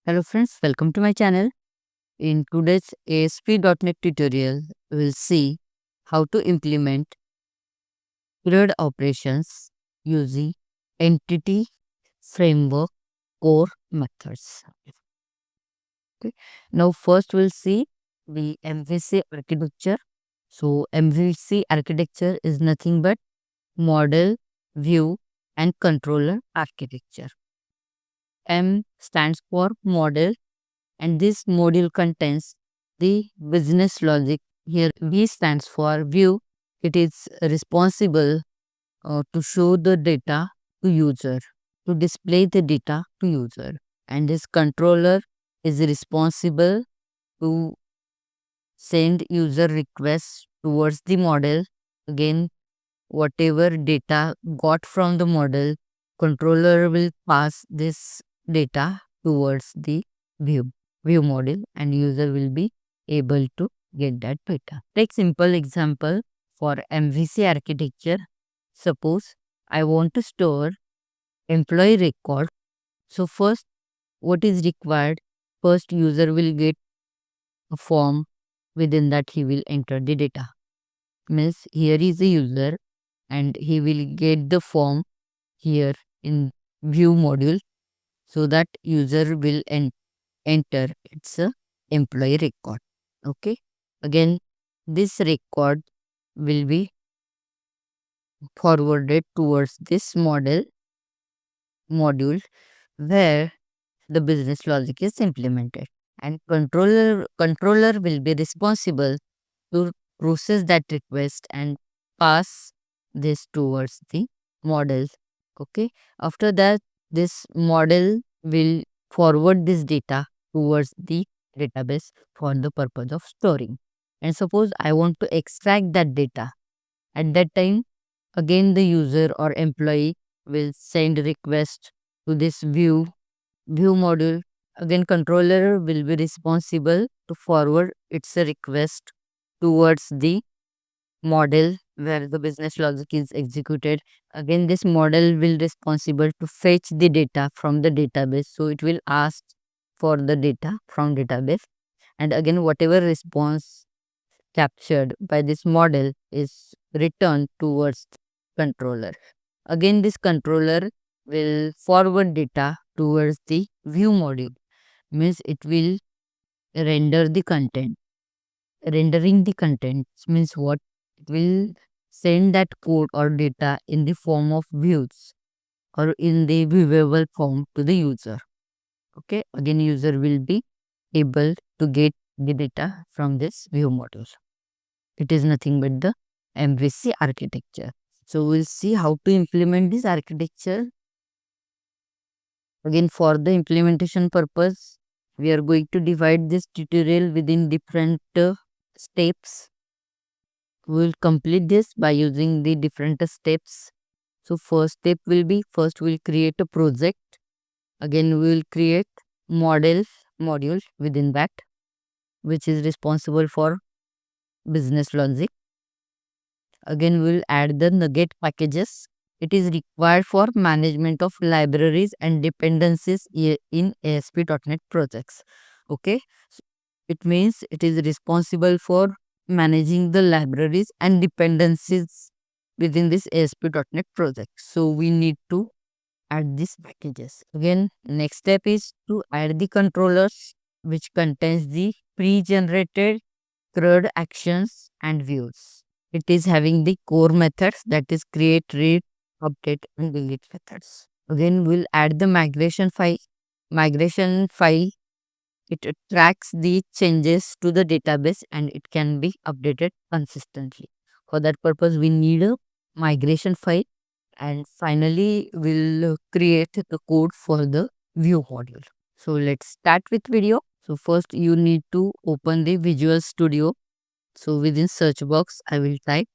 Hello friends, welcome to my channel. In today's ASP.NET tutorial, we'll see how to implement CRUD operations using Entity Framework Core methods. Okay. Now first we'll see the MVC architecture. So MVC architecture is nothing but model, view and controller architecture. M stands for model, and this module contains the business logic. Here V stands for view. It is responsible to show the data to user, to display the data to user. And this controller is responsible to send user requests towards the model. Again, whatever data got from the model, controller will pass this data towards the view model, and user will be able to get that data. Take simple example for MVC architecture. Suppose I want to store employee record. So first, what is required? First, user will get a form. Within that, he will enter the data. Means here is the user and he will get the form here in view module, so that user will enter its employee record. Okay. Again, this record will be forwarded towards this module where the business logic is implemented, and controller will be responsible to process that request and pass this towards the model. Okay. After that, this model will forward this data towards the database for the purpose of storing. And suppose I want to extract that data. At that time, again the user or employee will send request to this view module. Again, controller will be responsible to forward its request towards the model where the business logic is executed. Again, this model will responsible to fetch the data from the database. So it will ask for the data from database, and again whatever response captured by this model is returned towards controller. Again, this controller will forward data towards the view module. Means it will render the content. Rendering the content means what? It will send that code or data in the form of views or in the viewable form to the user. Okay. Again, user will be able to get the data from this view module. It is nothing but the MVC architecture. So we'll see how to implement this architecture. Again, for the implementation purpose, we are going to divide this tutorial within different steps. We will complete this by using the different steps. So first step will be, first we will create a project. Again, we will create module within that, which is responsible for business logic. Again, we will add the nugget packages. It is required for management of libraries and dependencies in ASP.NET projects. Okay. So it means it is responsible for managing the libraries and dependencies within this ASP.NET project. So we need to add these packages. Again, next step is to add the controllers, which contains the pre-generated CRUD actions and views. It is having the core methods, that is create, read, update and delete methods. Again, we'll add the migration file. Migration file, it tracks the changes to the database and it can be updated consistently. For that purpose, we need a migration file. And finally, we'll create the code for the view module. So let's start with video. So first you need to open the Visual Studio. So within search box, I will type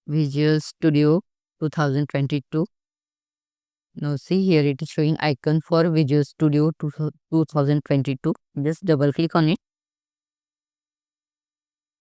Visual Studio 2022. Now see, here it is showing icon for Visual Studio 2022. Just double click on it.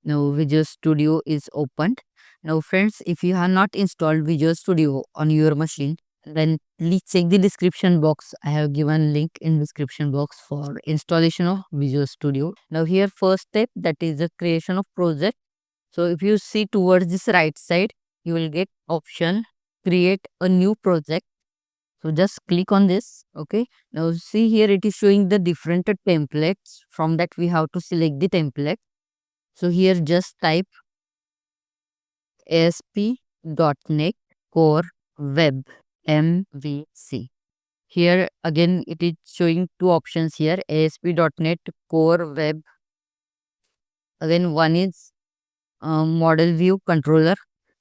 Now Visual Studio is opened. Now friends, if you have not installed Visual Studio on your machine, then please check the description box. I have given link in description box for installation of Visual Studio. Now here first step, that is the creation of project. So if you see towards this right side, you will get option create a new project. So just click on this. Okay. Now see here it is showing the different templates. From that we have to select the template. So here just type ASP.NET Core Web MVC. Here again it is showing two options here, ASP.NET Core Web. Again one is model view controller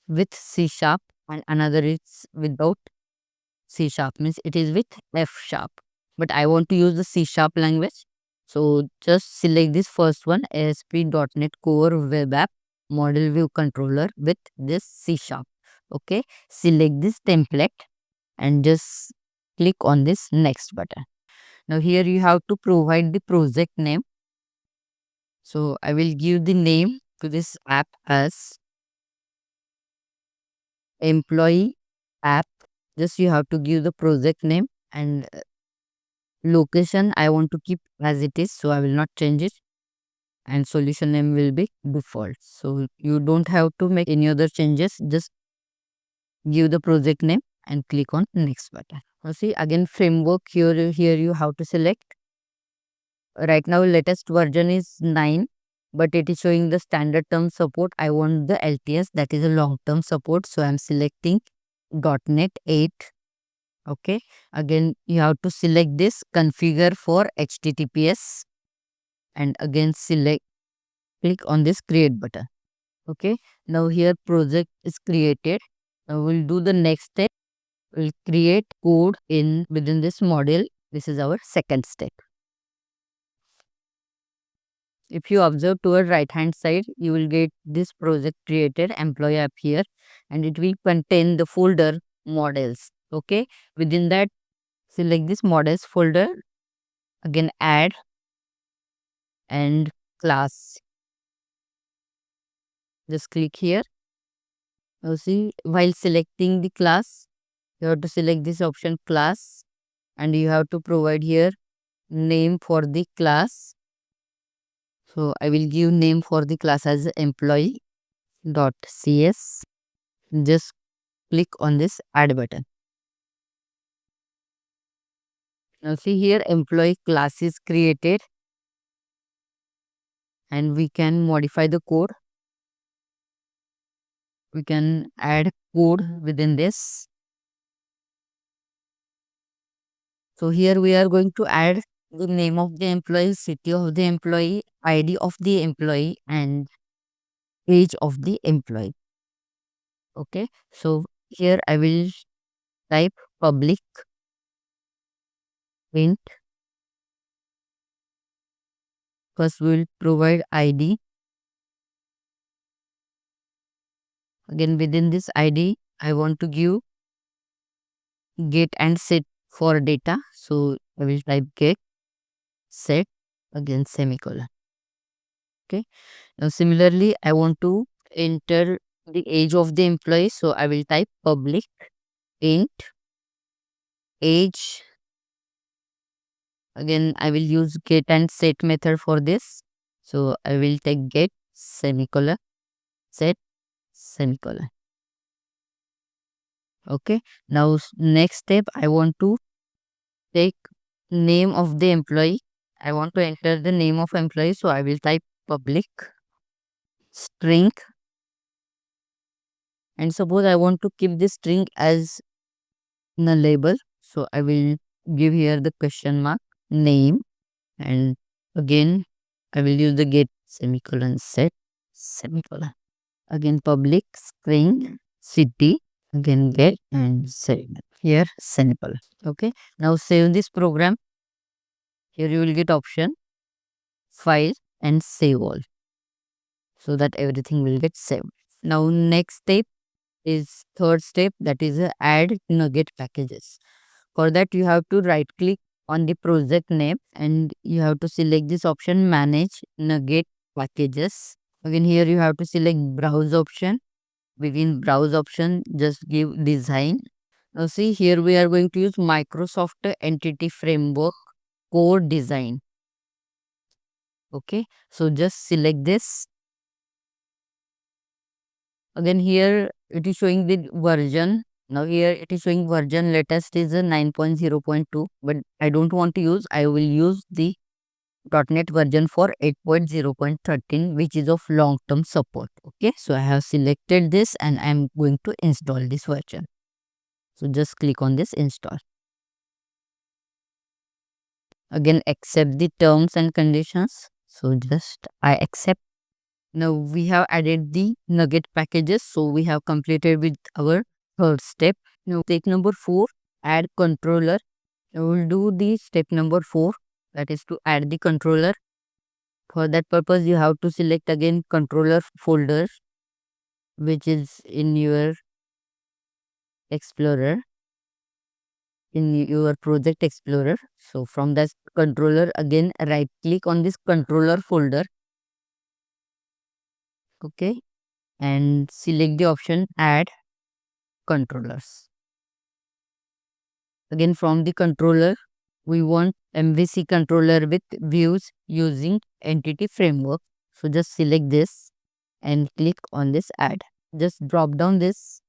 with C sharp and another is without C sharp, means it is with F sharp. But I want to use the C sharp language. So just select this first one, ASP.NET Core Web App Model View Controller with this C sharp. Okay, select this template and just click on this next button. Now here you have to provide the project name. So I will give the name to this app as employee app. Just you have to give the project name, and location I want to keep as it is, so I will not change it, and solution name will be default. So you don't have to make any other changes, just give the project name and click on next button. Now see again framework, here you have to select. Right now latest version is 9, but it is showing the standard term support. I want the LTS, that is a long term support, so I am selecting .NET 8. Okay, again you have to select this configure for HTTPS and again click on this create button. Okay, now here project is created. Now we'll do the next step. We'll create code within this model. This is our second step. If you observe toward right hand side, you will get this project created employee app here, and it will contain the folder models. Okay, within that select this models folder, again add and class. Just click here. Now see, while selecting the class, you have to select this option class, and you have to provide here name for the class. So I will give name for the class as employee.cs. Just click on this add button. Now see here employee class is created, and we can modify the code. We can add code within this. So here we are going to add the name of the employee, city of the employee, ID of the employee, and age of the employee. Okay, so here I will type public int. First we will provide ID. Again within this ID I want to give get and set for data. So I will type get set, again semicolon. Okay, now similarly I want to enter the age of the employee, so I will type public int age. Again I will use get and set method for this, so I will take get semicolon set semicolon. Okay, now next step I want to take name of the employee. I want to enter the name of employee, so I will type public string, and suppose I want to keep this string as nullable, so I will give here the question mark name, and again I will use the get semicolon set semicolon. Again public string city, again get and set here semicolon. Okay, now save this program. Here you will get option file and save all, so that everything will get saved. Now next step is third step, that is add nugget packages. For that you have to right click on the project name and you have to select this option manage nugget packages. Again here you have to select browse option. Within browse option just give design, Now see, here we are going to use Microsoft Entity Framework Core Design. Okay, so just select this. Again here it is showing the version. Now here it is showing version latest is a 9.0.2, but I don't want to use. I will use the .NET version for 8.0.13, which is of long term support. Okay, so I have selected this and I am going to install this version. So just click on this install. Again, accept the terms and conditions. So just I accept. Now we have added the nugget packages. So we have completed with our third step. Now step number 4, add controller. I will do the step number 4, that is to add the controller. For that purpose, you have to select again controller folder, which is in your Explorer, in your project Explorer. So from that controller, again right click on this controller folder. Okay, and select the option add controllers. Again from the controller, we want MVC controller with views using entity framework. So just select this and click on this add. Just drop down this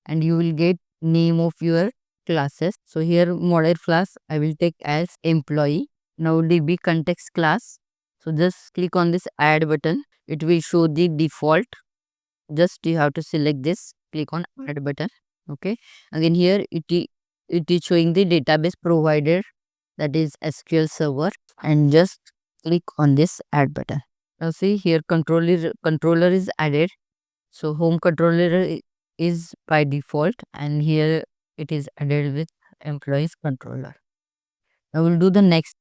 and you will get name of your classes. So here model class I will take as employee. Now DB context class. So just click on this add button. It will show the default. Just you have to select this, click on add button. Okay, again here it is showing the database provider, that is SQL server, and just click on this add button. Now see here controller is added. So home controller is by default and here it is added with employees controller. Now we'll do the next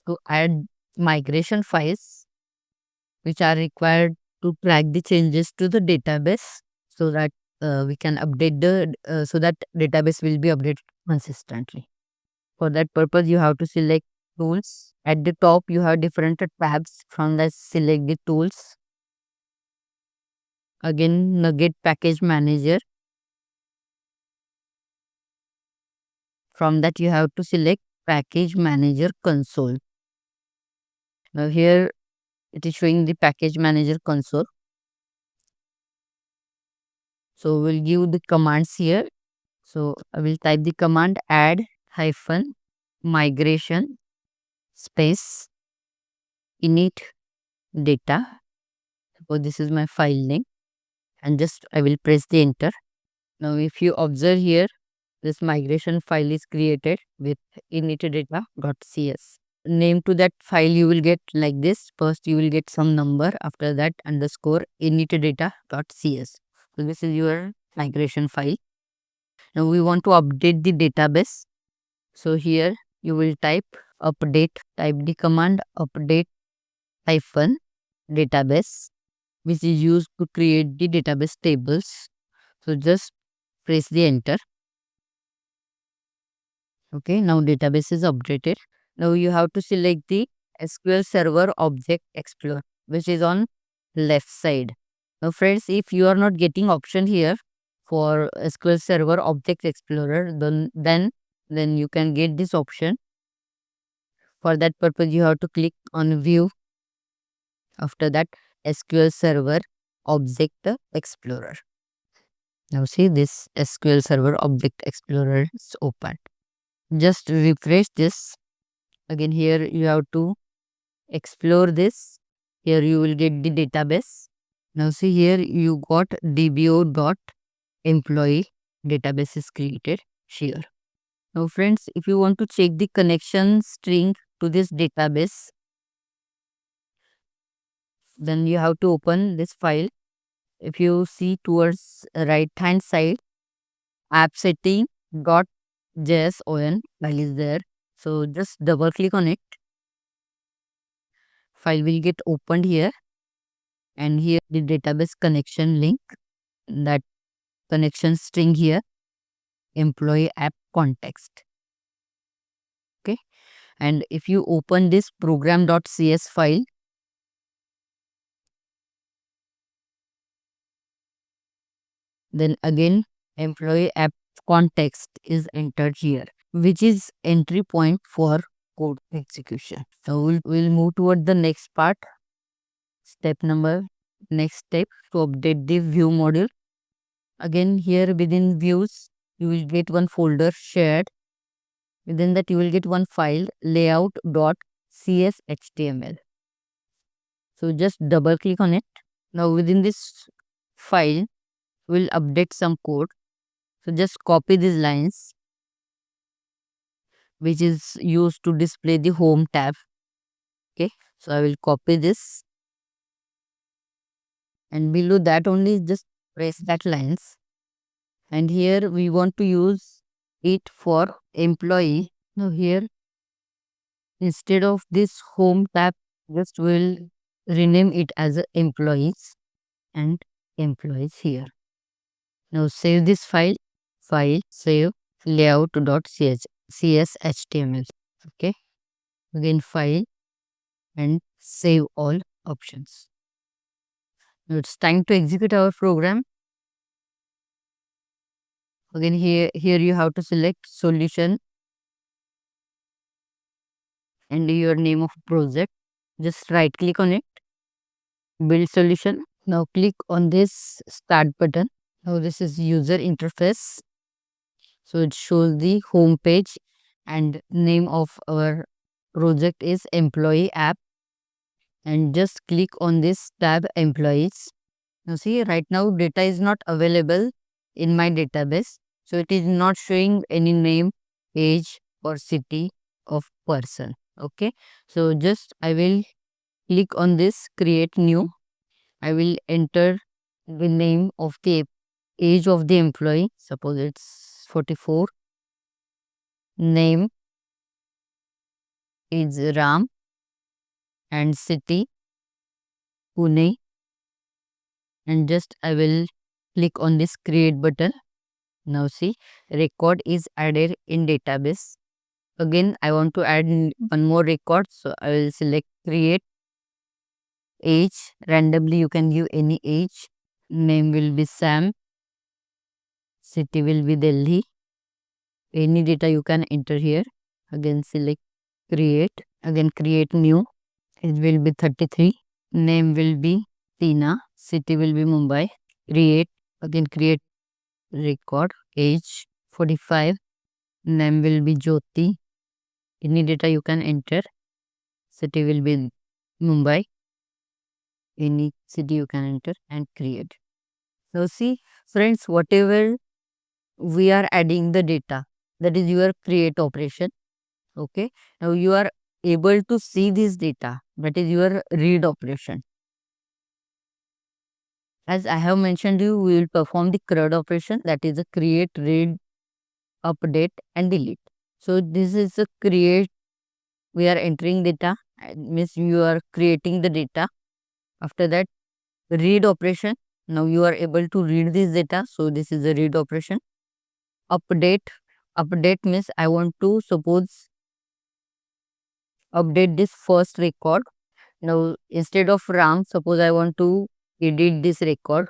to add migration files which are required to track the changes to the database so that we can update the so that database will be updated consistently. For that purpose, you have to select tools. At the top, you have different tabs. From that, select the tools. Again, Nugget Package Manager. From that, you have to select Package Manager Console. Now here, it is showing the Package Manager Console. So we'll give the commands here. So I will type the command add hyphen migration space init data. Suppose this is my file name and just I will press the enter. Now if you observe here, this migration file is created with initdata.cs. Name to that file you will get like this. First you will get some number, after that underscore initdata.cs. So this is your migration file. Now we want to update the database. So here you will type update, type the command update hyphen database, which is used to create the database tables. So just press the enter. Okay, now database is updated. Now you have to select the SQL Server Object Explorer, which is on left side. Now friends, if you are not getting option here for SQL Server Object Explorer, then you can get this option. For that purpose, you have to click on view. After that, SQL Server Object Explorer. Now see, this SQL Server Object Explorer is open. Just refresh this. Again here you have to explore this. Here you will get the database. Now see, here you got dbo.employee database is created here. Now friends, if you want to check the connection string to this database, then you have to open this file. If you see towards right hand side, app setting .json file is there. So just double click on it. File will get opened here, and here the database connection link, that connection string here, employee app context. Okay, and if you open this program.cs file, then again employee app context is entered here, which is entry point for code execution. So we'll move toward the next part. Next step to update the view module. Again, here within views, you will get one folder shared. Within that, you will get one file layout.cshtml. So just double click on it. Now within this file, we'll update some code. So just copy these lines, which is used to display the home tab. Okay, so I will copy this, and below that only just press that lines. And here we want to use it for employee. Now here, instead of this home tab, just will rename it as a employees and employees here. Now save this file save layout.cshtml. Okay, again file and save all options. Now it's time to execute our program. Again here you have to select solution and your name of project. Just right click on it, build solution. Now click on this start button. Now this is user interface. So it shows the home page and name of our project is employee app, and just click on this tab employees. Now see, right now data is not available in my database. So it is not showing any name, age or city of person. Okay. So just I will click on this create new. I will enter the name of the age of the employee. Suppose it's 44. Name is Ram and city Pune, and just I will click on this create button. Now see, record is added in database. Again I want to add one more record, so I will select create age. Randomly you can give any age. Name will be Sam, city will be Delhi. Any data you can enter here. Again select create, again create new. It will be 33. Name will be Tina, city will be Mumbai. Create, again create record, age 45. Name will be Jyoti. Any data you can enter. City will be Mumbai. Any city you can enter and create. Now see friends, whatever we are adding the data, that is your create operation. Okay. Now you are able to see this data, that is your read operation. As I have mentioned you, we will perform the CRUD operation, that is a create, read, update and delete. So this is a create, we are entering data, means you are creating the data. After that read operation, now you are able to read this data, so this is a read operation. Update means I want to suppose update this first record. Now instead of Ram, suppose I want to edit this record,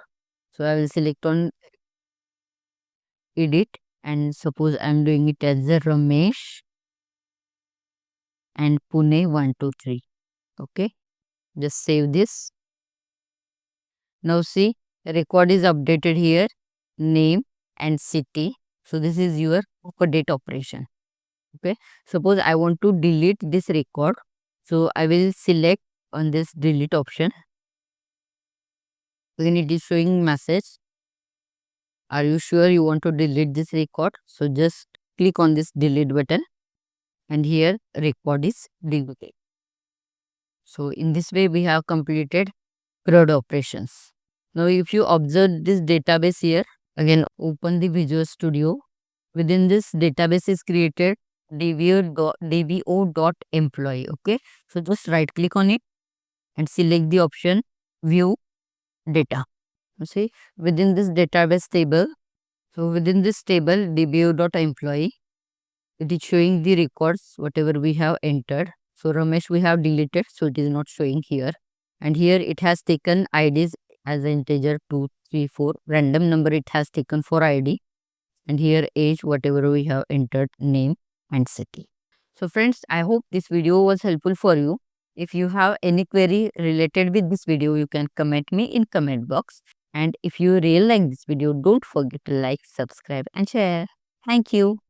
so I will select on edit, and suppose I am doing it as a Ramesh and Pune 123. Okay, just save this. Now see, record is updated here, name and city. So this is your update operation. Okay, suppose I want to delete this record, so I will select on this delete option. Then it is showing message, are you sure you want to delete this record? So just click on this delete button, and here record is deleted. So in this way we have completed CRUD operations. Now if you observe this database here, again open the Visual Studio. Within this database is created dbo.employee. Okay, so just right click on it and select the option view data. You see, within this database table, so within this table dbo.employee, it is showing the records whatever we have entered. So Ramesh we have deleted, so it is not showing here. And here it has taken IDs as an integer 2, 3, 4. Random number it has taken for ID. and here age, whatever we have entered, name and city. So friends, I hope this video was helpful for you. If you have any query related with this video, you can comment me in comment box. And if you really like this video, don't forget to like, subscribe and share. Thank you.